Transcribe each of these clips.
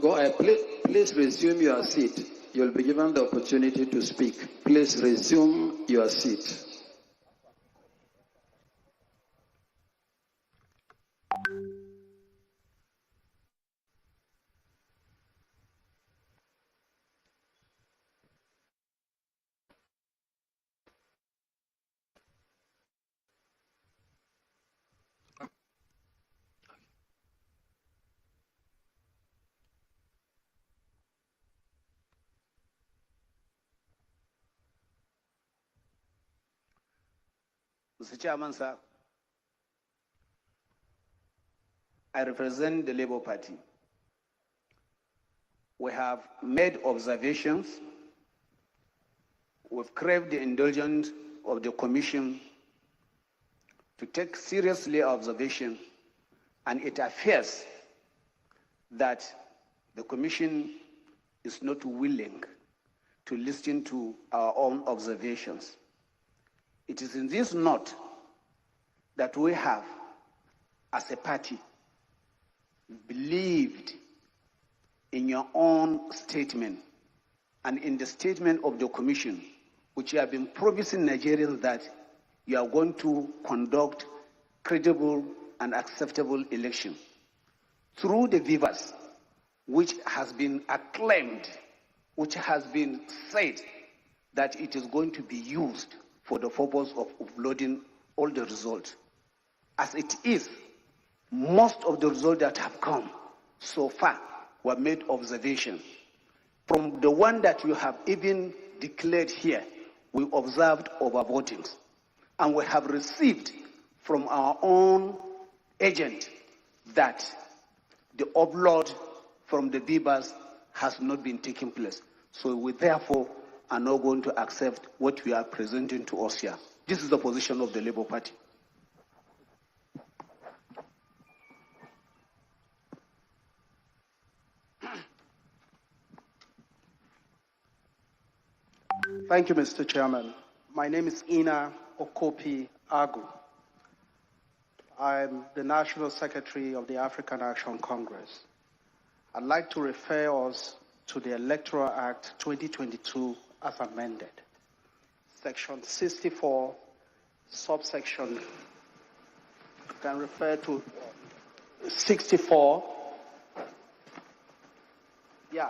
go ahead. Please resume your seat. You'll be given the opportunity to speak. Please resume your seat. Mr. Chairman, sir, I represent the Labour Party. We have made observations. We've craved the indulgence of the Commission to take seriously our observation, and it appears that the Commission is not willing to listen to our own observations. It is in this note that we have, as a party, believed in your own statement and in the statement of the Commission, which you have been promising Nigerians that you are going to conduct credible and acceptable election through the vivas, which has been acclaimed, which has been said that it is going to be used for the purpose of uploading all the results. As it is, most of the results that have come so far were made observation. From the one that you have even declared here, we observed overvotings. And we have received from our own agent that the upload from the Bibas has not been taking place. So we therefore are not going to accept what we are presenting to us here. This is the position of the Labour Party. Thank you, Mr. Chairman. My name is Ina Okopi Agu. I'm the National Secretary of the African Action Congress. I'd like to refer us to the Electoral Act 2022 as amended. Section 64, subsection, you can refer to 64,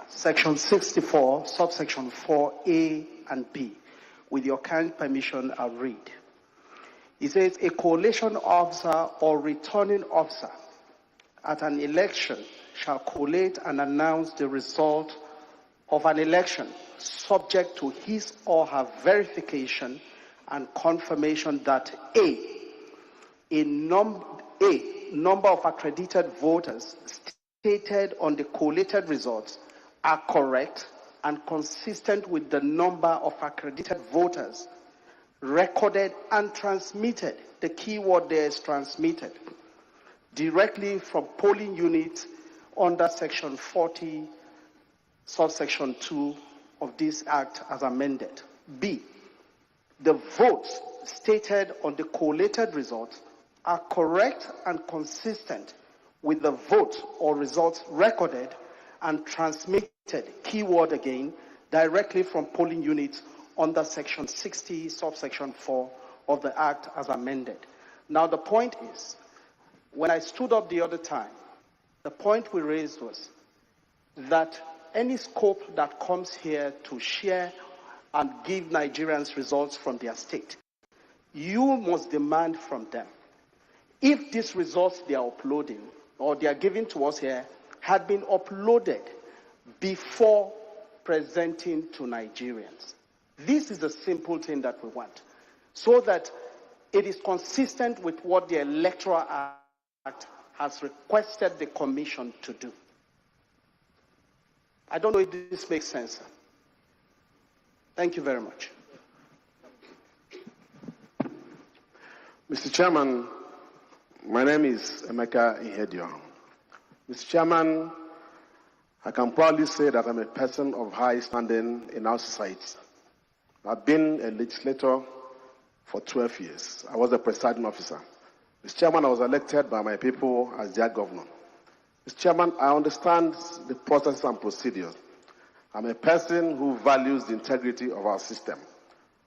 section 64, subsection 4A and B. With your kind permission, I'll read. It says, a collation officer or returning officer at an election shall collate and announce the result of an election subject to his or her verification and confirmation that a number of accredited voters stated on the collated results are correct and consistent with the number of accredited voters recorded and transmitted, the key word there is transmitted, directly from polling units under section 40, subsection 2 of this act as amended. B, the votes stated on the collated results are correct and consistent with the votes or results recorded and transmitted, keyword again, directly from polling units under section 60, subsection 4 of the act as amended. Now the point is, when I stood up the other time, the point we raised was that any scope that comes here to share and give Nigerians results from their state, you must demand from them. If these results they are uploading or they are giving to us here had been uploaded before presenting to Nigerians. This is the simple thing that we want, so that it is consistent with what the Electoral Act has requested the Commission to do. I don't know if this makes sense. Thank you very much. Mr. Chairman, my name is Emeka Ihedio. Mr. Chairman, I can proudly say that I'm a person of high standing in our society. I've been a legislator for 12 years. I was a presiding officer. Mr. Chairman, I was elected by my people as their governor. Mr. Chairman, I understand the process and procedures. I'm a person who values the integrity of our system.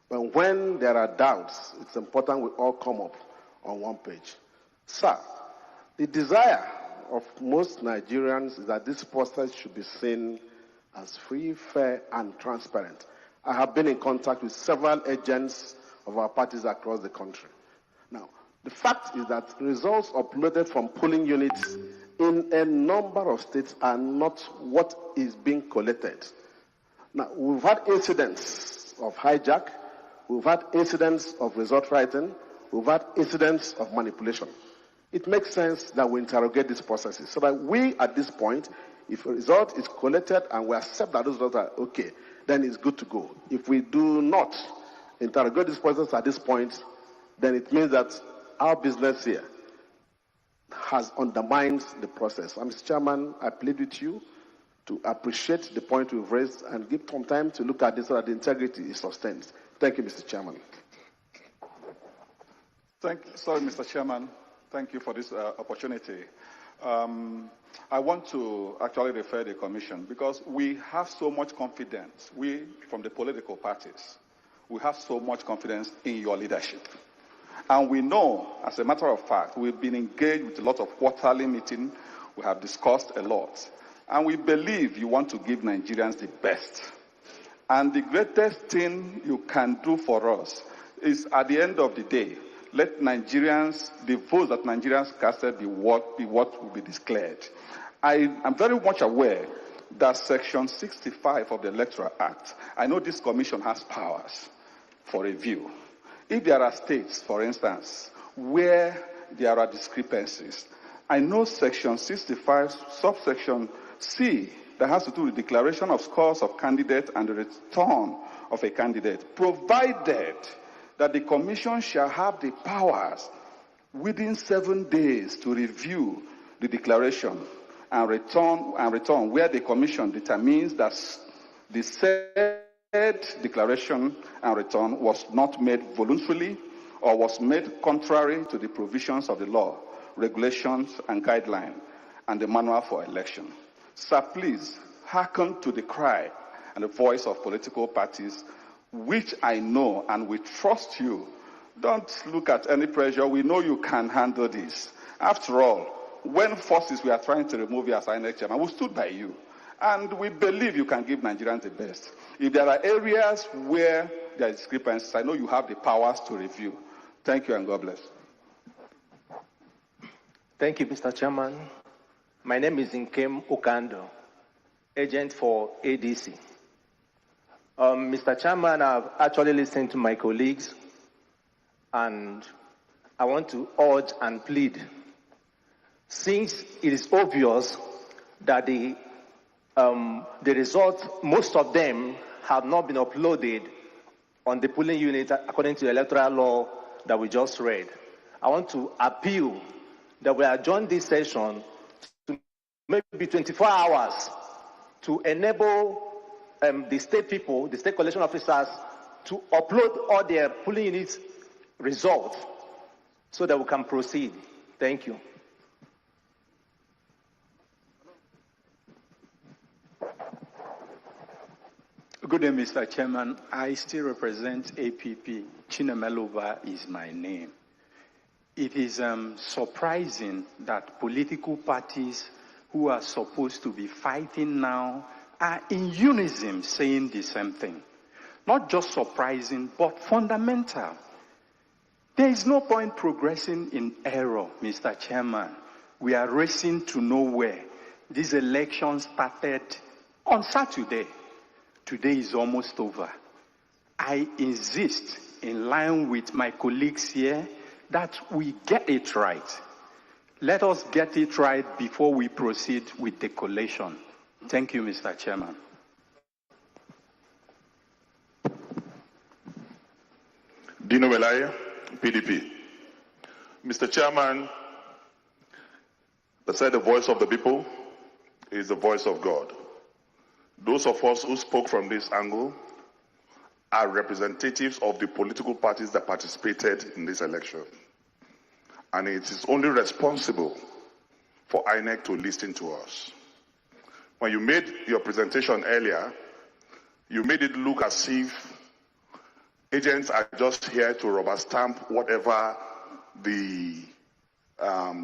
But when there are doubts, it's important we all come up on one page. Sir, the desire of most Nigerians is that this process should be seen as free, fair, and transparent. I have been in contact with several agents of our parties across the country. Now, the fact is that results uploaded from polling units in a number of states are not what is being collected. Now, we've had incidents of hijack, we've had incidents of result writing, we've had incidents of manipulation. It makes sense that we interrogate these processes so that we, at this point, if a result is collected and we accept that those results are okay, then it's good to go. If we do not interrogate this process at this point, then it means that our business here has undermined the process. Mr. Chairman, I plead with you to appreciate the point we've raised and give some time to look at this so that the integrity is sustained. Thank you, Mr. Chairman. Sorry, Mr. Chairman. Thank you for this opportunity. I want to actually refer the Commission because we have so much confidence. We, from the political parties, we have so much confidence in your leadership. And we know, as a matter of fact, we've been engaged with a lot of quarterly meetings. We have discussed a lot. And we believe you want to give Nigerians the best. And the greatest thing you can do for us is, at the end of the day, let Nigerians, the votes that Nigerians casted, be what will be declared. I am very much aware that Section 65 of the Electoral Act, I know this Commission has powers for review. If there are states, for instance, where there are discrepancies, I know Section 65, subsection C, that has to do with declaration of scores of candidates and the return of a candidate, provided that the Commission shall have the powers within 7 days to review the declaration and return where the Commission determines that the said declaration and return was not made voluntarily or was made contrary to the provisions of the law, regulations and guidelines, and the manual for election. Sir, please hearken to the cry and the voice of political parties, which I know and we trust you. Don't look at any pressure. We know you can handle this. After all, when forces were trying to remove you as INEC chairman, we stood by you. And we believe you can give Nigerians the best. If there are areas where there is discrepancies, I know you have the powers to review. Thank you and God bless. Thank you, Mr. Chairman. My name is Nkem Okando, agent for ADC. Mr. Chairman, I've actually listened to my colleagues, and I want to urge and plead. Since it is obvious that the results, most of them have not been uploaded on the polling unit according to the electoral law that we just read, I want to appeal that we adjourn this session to maybe 24 hours to enable the state people, the state collection officers, to upload all their polling units results so that we can proceed. Thank you. Good day, Mr. Chairman. I still represent APP. Chinemeluba is my name. It is surprising that political parties who are supposed to be fighting now are in unison saying the same thing. Not just surprising, but fundamental. There is no point progressing in error, Mr. Chairman. We are racing to nowhere. This election started on Saturday. Today is almost over. I insist, in line with my colleagues here, that we get it right. Let us get it right before we proceed with the collation. Thank you, Mr. Chairman. Dino Welaya, PDP. Mr. Chairman, they said the voice of the people is the voice of God. Those of us who spoke from this angle are representatives of the political parties that participated in this election. And it is only responsible for INEC to listen to us. When you made your presentation earlier, you made it look as if agents are just here to rubber stamp whatever the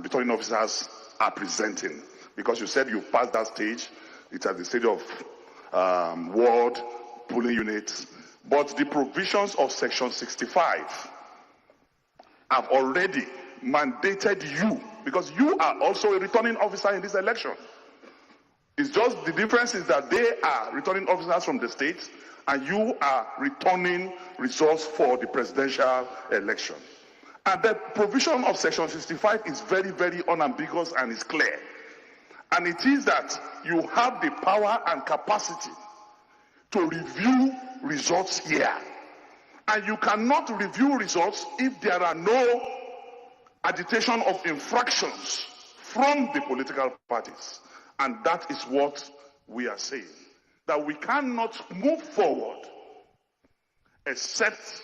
returning officers are presenting. Because you said you passed that stage, it's at the stage of ward polling units. But the provisions of Section 65 have already mandated you, because you are also a returning officer in this election. It's just the difference is that they are returning officers from the states and you are returning results for the presidential election. And the provision of Section 65 is very, very unambiguous and is clear. And it is that you have the power and capacity to review results here. And you cannot review results if there are no agitation of infractions from the political parties. And that is what we are saying. That we cannot move forward except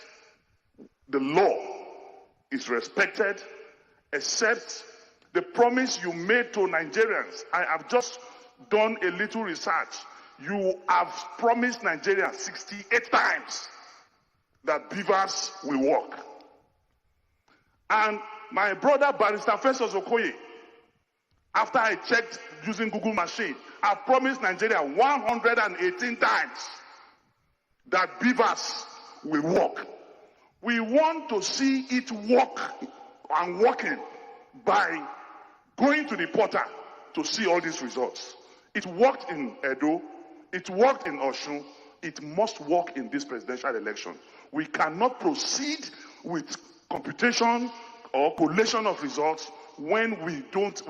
the law is respected, except the promise you made to Nigerians. I have just done a little research. You have promised Nigerians 68 times that beavers will work. And my brother Barrister Festus Okoye, after I checked using Google machine, I promised Nigeria 118 times that beavers will work. We want to see it work and working by going to the portal to see all these results. It worked in Edo, it worked in Osun, it must work in this presidential election. We cannot proceed with computation or collation of results when we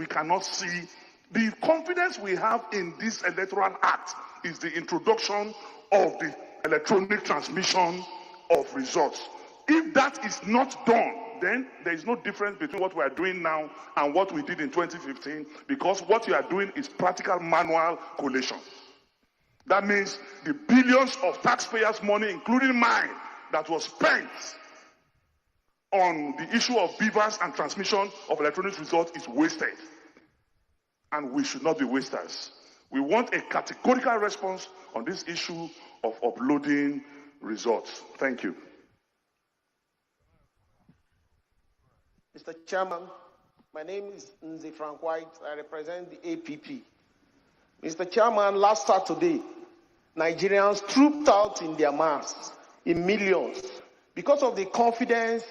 cannot see. The confidence we have in this Electoral Act is the introduction of the electronic transmission of results. If that is not done, then there is no difference between what we are doing now and what we did in 2015, because what you are doing is practical manual collation. That means the billions of taxpayers' money, including mine, that was spent on the issue of beavers and transmission of electronic results is wasted. And we should not be wasters. We want a categorical response on this issue of uploading results. Thank you. Mr. Chairman, my name is Nze Frank White. I represent the APP. Mr. Chairman, last Saturday, Nigerians trooped out in their mass, in millions, because of the confidence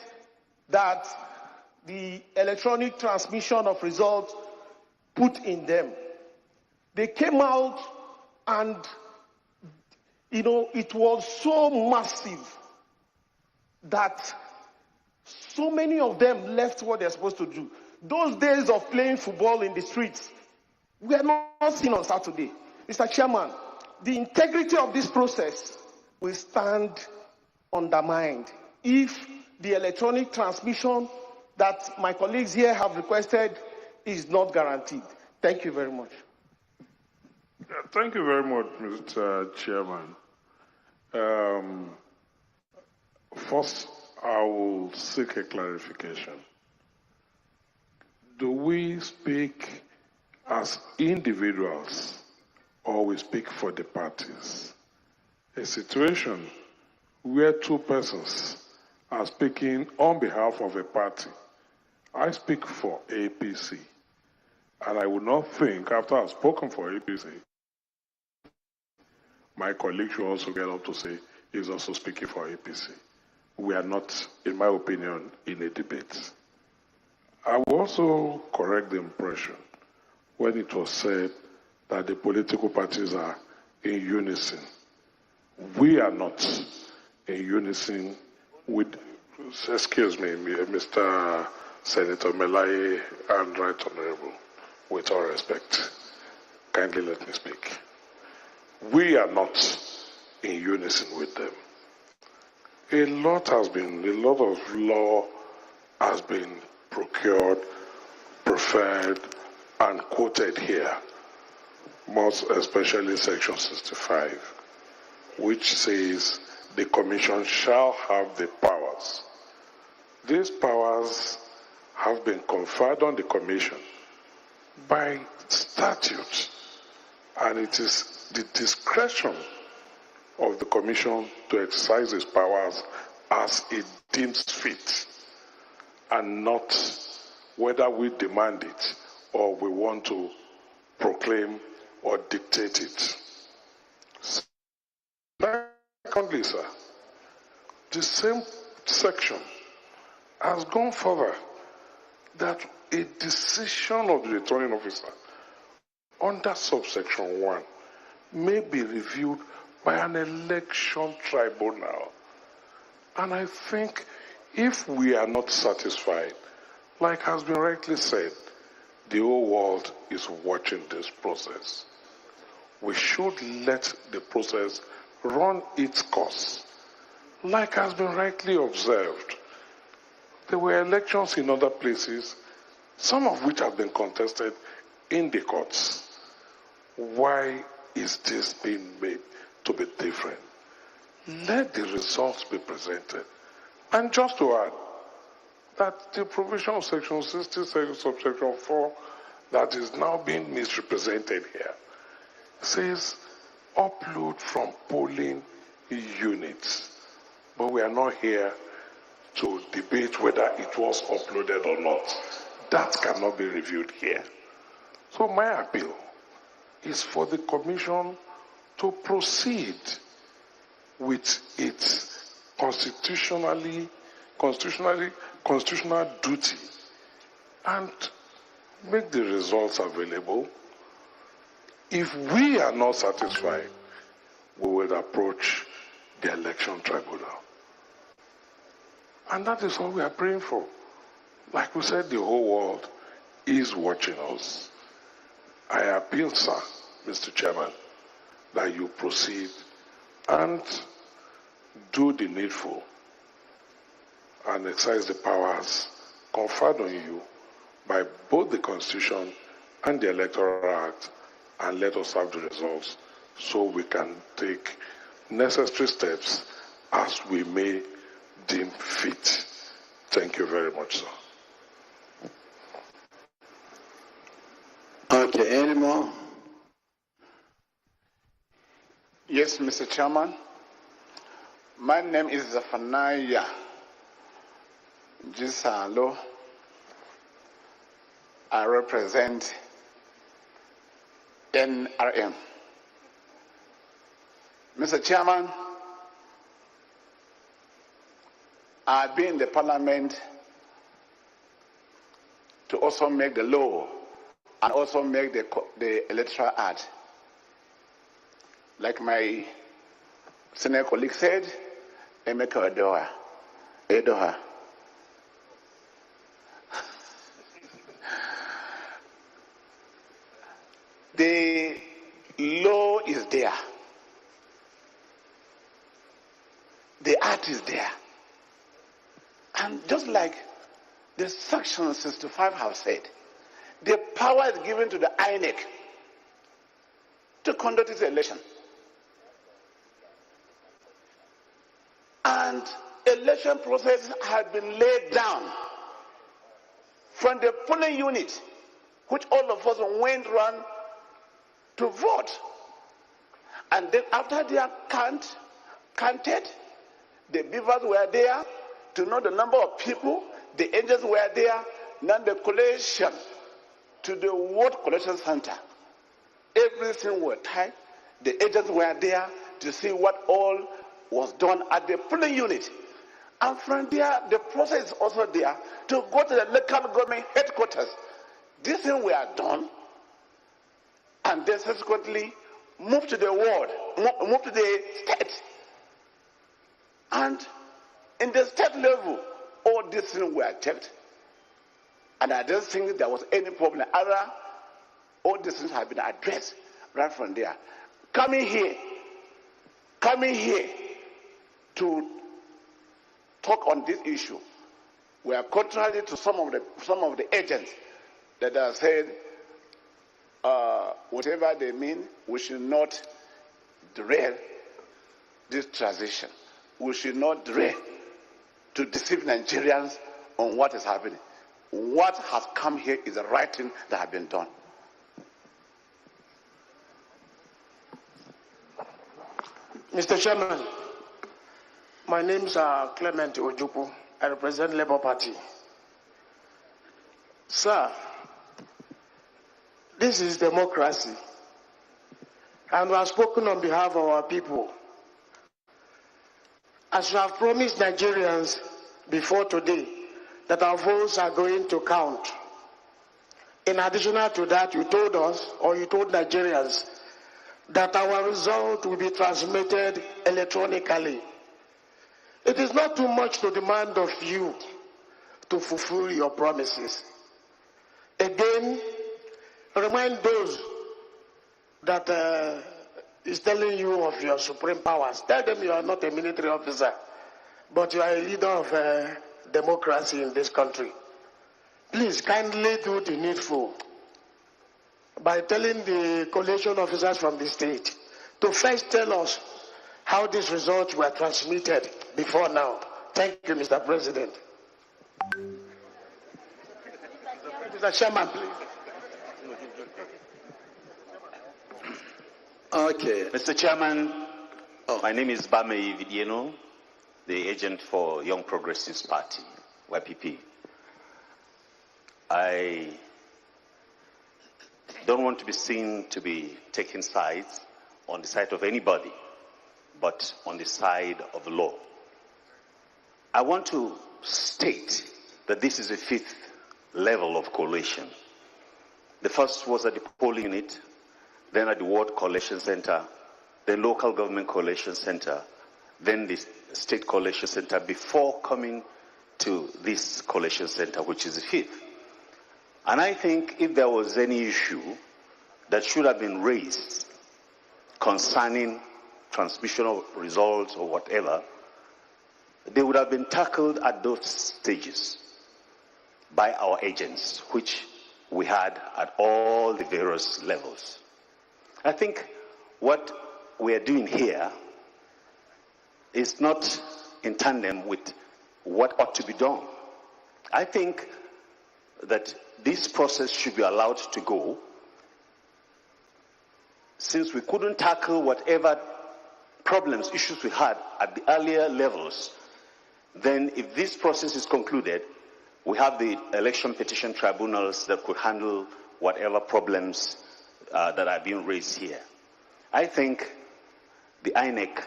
that the electronic transmission of results put in them. They came out and, it was so massive that so many of them left what they're supposed to do. Those days of playing football in the streets, we are not seen on Saturday. Mr. Chairman, the integrity of this process will stand undermined if the electronic transmission that my colleagues here have requested is not guaranteed. Thank you very much. Thank you very much, Mr. Chairman. First, I will seek a clarification. Do we speak as individuals or we speak for the parties? A situation where two persons are speaking on behalf of a party. I speak for APC, and I would not think, after I've spoken for APC, my colleague should also get up to say he's also speaking for APC. We are not, in my opinion, in a debate. I will also correct the impression when it was said that the political parties are in unison. We are not in unison with, excuse me, Mr. Senator Melaye and Right Honorable, with all respect, kindly let me speak. We are not in unison with them. A lot of law has been procured, preferred, and quoted here, most especially Section 65, which says the Commission shall have the powers. These powers have been conferred on the Commission by statute, and it is the discretion of the Commission to exercise its powers as it deems fit, and not whether we demand it or we want to proclaim or dictate it. Secondly, sir, the same section has gone further that a decision of the returning officer under subsection 1 may be reviewed by an election tribunal. And I think if we are not satisfied, like has been rightly said, the whole world is watching this process. We should let the process run its course. Like has been rightly observed, there were elections in other places, some of which have been contested in the courts. Why is this being made to be different? Let the results be presented. And just to add, that the provision of section 60, subsection 4, that is now being misrepresented here, says upload from polling units. But we are not here to debate whether it was uploaded or not. That cannot be reviewed here. So my appeal is for the Commission to proceed with its constitutional duty and make the results available. If we are not satisfied, we will approach the election tribunal. And that is what we are praying for. Like we said, the whole world is watching us. I appeal, sir, Mr. Chairman, that you proceed and do the needful and exercise the powers conferred on you by both the Constitution and the Electoral Act, and let us have the results so we can take necessary steps as we may deem fit. Thank you very much, sir. Okay, any more? Yes, Mr. Chairman. My name is Zafanaya Gisalo. I represent NRM. Mr. Chairman, I've been in the Parliament to also make the law and also make the Electoral Act. Like my senior colleague said, Emeka Edoha. The law is there. The act is there. And just like the section 65 have said, the power is given to the INEC to conduct its election. And election process had been laid down from the polling unit, which all of us went around to vote. And then after they are counted, the beavers were there to know the number of people, the agents were there, now the collation to the vote collection center. Everything was tight. The agents were there to see what all was done at the polling unit. And from there, the process is also there to go to the local government headquarters. These things were done, and then subsequently move to the ward, move to the state. And in the state level, all these things were checked. And I don't think there was any problem. Other, all these things have been addressed right from there. Coming here to talk on this issue, we are contrary to some of the agents that have said whatever they mean, we should not derail this transition. We should not derail to deceive Nigerians on what is happening. What has come here is the right thing that has been done. Mr. Chairman, my name is Clement Ojukwu. I represent Labour Party. Sir, this is democracy. And we have spoken on behalf of our people. As we have promised Nigerians before today that our votes are going to count. In addition to that, you told us, or you told Nigerians, that our result will be transmitted electronically. It is not too much to demand of you to fulfill your promises. Again, remind those that is telling you of your supreme powers. Tell them you are not a military officer, but you are a leader of democracy in this country. Please kindly do the needful by telling the coalition officers from the state to first tell us how these results were transmitted before now. Thank you, Mr. President. Mr. Chairman, please. Okay. Mr. Chairman, my name is Bame Vidieno, the agent for Young Progressives Party, YPP. I don't want to be seen to be taking sides on the side of anybody, but on the side of the law. I want to state that this is a fifth level of coalition. The first was at the polling unit, then at the Ward Coalition Center, then Local Government Coalition Center, then the State Coalition Center, before coming to this Coalition Center, which is the fifth. And I think if there was any issue that should have been raised concerning transmission of results or whatever, they would have been tackled at those stages by our agents, which we had at all the various levels. I think what we are doing here is not in tandem with what ought to be done. I think that this process should be allowed to go, since we couldn't tackle whatever problems, issues we had at the earlier levels. Then if this process is concluded, we have the election petition tribunals that could handle whatever problems that are being raised here. I think the INEC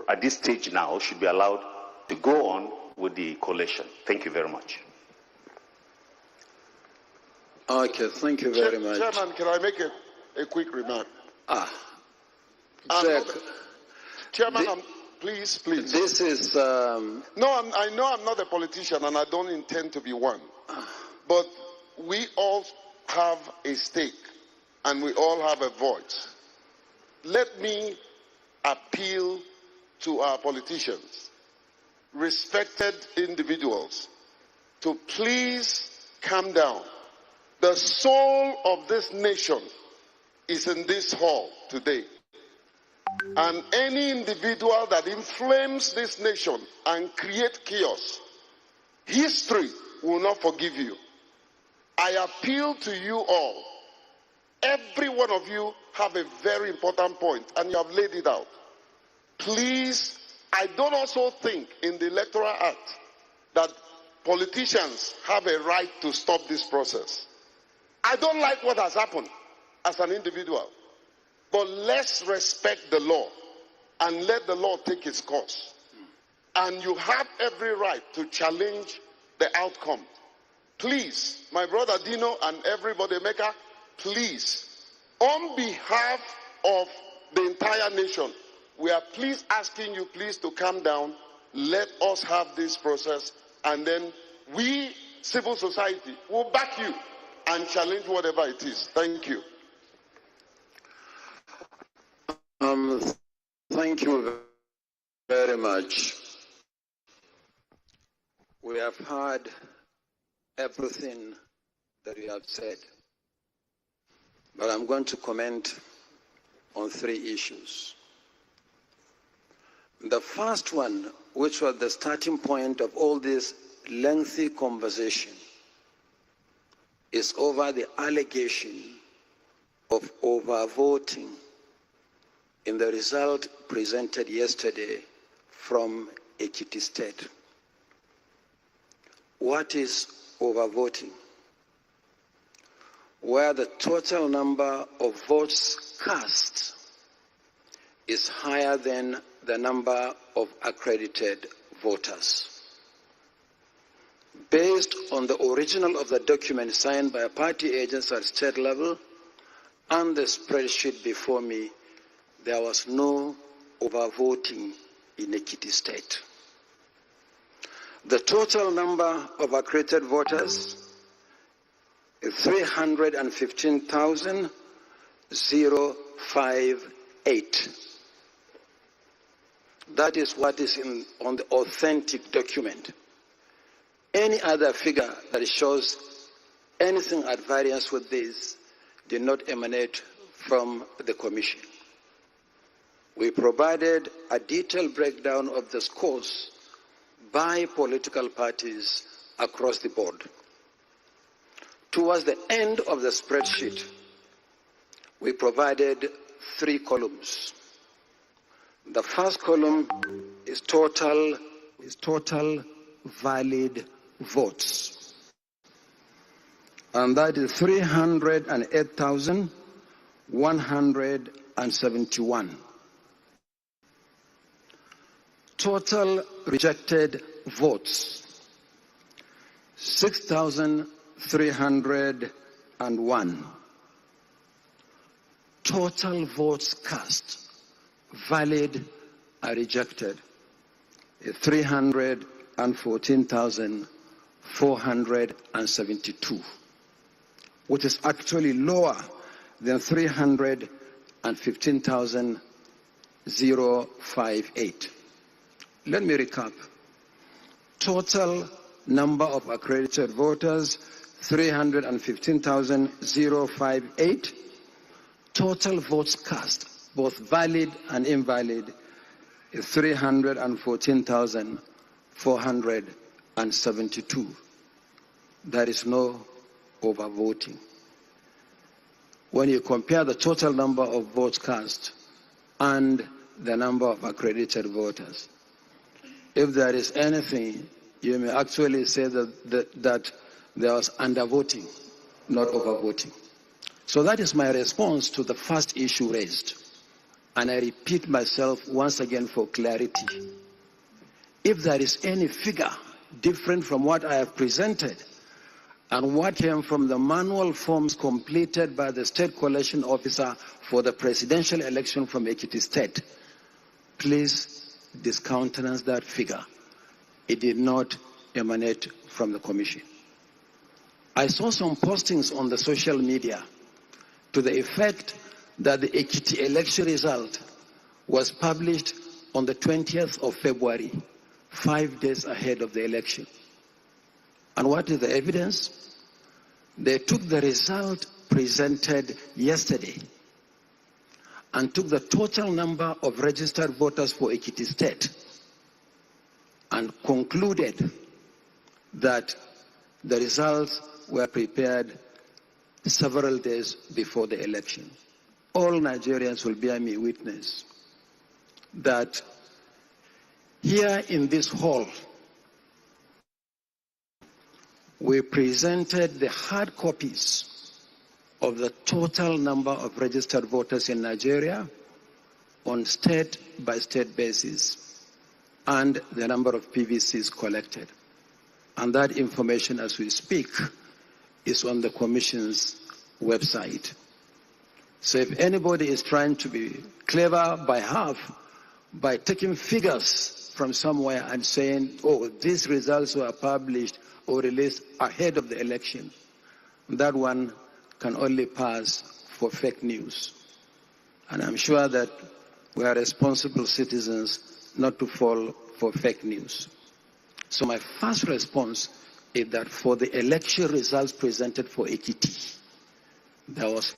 at this stage now should be allowed to go on with the coalition. Thank you very much. Okay, thank you very much. Chairman, can I make a quick remark? Jack, Chairman, please. This is... No, I know I'm not a politician and I don't intend to be one. But we all have a stake and we all have a voice. Let me appeal to our politicians, respected individuals, to please calm down. The soul of this nation is in this hall today. And any individual that inflames this nation and create chaos, history will not forgive you. I appeal to you all. Every one of you have a very important point, and you have laid it out. Please, I don't also think in the Electoral Act that politicians have a right to stop this process. I don't like what has happened as an individual, but let's respect the law and let the law take its course. And you have every right to challenge the outcome. Please, my brother Dino and everybody maker, please, on behalf of the entire nation, we are please asking you please to calm down. Let us have this process, and then we, civil society, will back you and challenge whatever it is. Thank you. Thank you very much. We have heard everything that you have said, but I'm going to comment on 3 issues. The first one, which was the starting point of all this lengthy conversation, is over the allegation of overvoting in the result presented yesterday from Ekiti State. What is overvoting? Where the total number of votes cast is higher than the number of accredited voters. Based on the original of the document signed by party agents at state level and the spreadsheet before me, there was no overvoting in Ekiti State. The total number of accredited voters is 315,058. That is what is on the authentic document. Any other figure that shows anything at variance with this did not emanate from the Commission. We provided a detailed breakdown of the scores by political parties across the board. Towards the end of the spreadsheet, we provided 3 columns. The first column is total valid votes. And that is 308,171. Total rejected votes, 6,301. Total votes cast, valid or rejected, 314,472, which is actually lower than 315,058. Let me recap. Total number of accredited voters, 315,058. Total votes cast, both valid and invalid, is 314,472. There is no overvoting. When you compare the total number of votes cast and the number of accredited voters, if there is anything, you may actually say that there was undervoting, not overvoting. So that is my response to the first issue raised. And I repeat myself once again for clarity. If there is any figure different from what I have presented and what came from the manual forms completed by the State Collation Officer for the presidential election from Ekiti State, please discountenance that figure. It did not emanate from the Commission. I saw some postings on the social media to the effect that the Ekiti election result was published on the 20th of February, 5 days ahead of the election. And what is the evidence? They took the result presented yesterday and took the total number of registered voters for Ekiti State and concluded that the results were prepared several days before the election. All Nigerians will bear me witness that here in this hall, we presented the hard copies of the total number of registered voters in Nigeria on state-by-state basis and the number of PVCs collected. And that information, as we speak, is on the Commission's website. So if anybody is trying to be clever by half, by taking figures from somewhere and saying, oh, these results were published or released ahead of the election, that one can only pass for fake news. And I'm sure that we are responsible citizens not to fall for fake news. So my first response is that for the election results presented for Ekiti, there was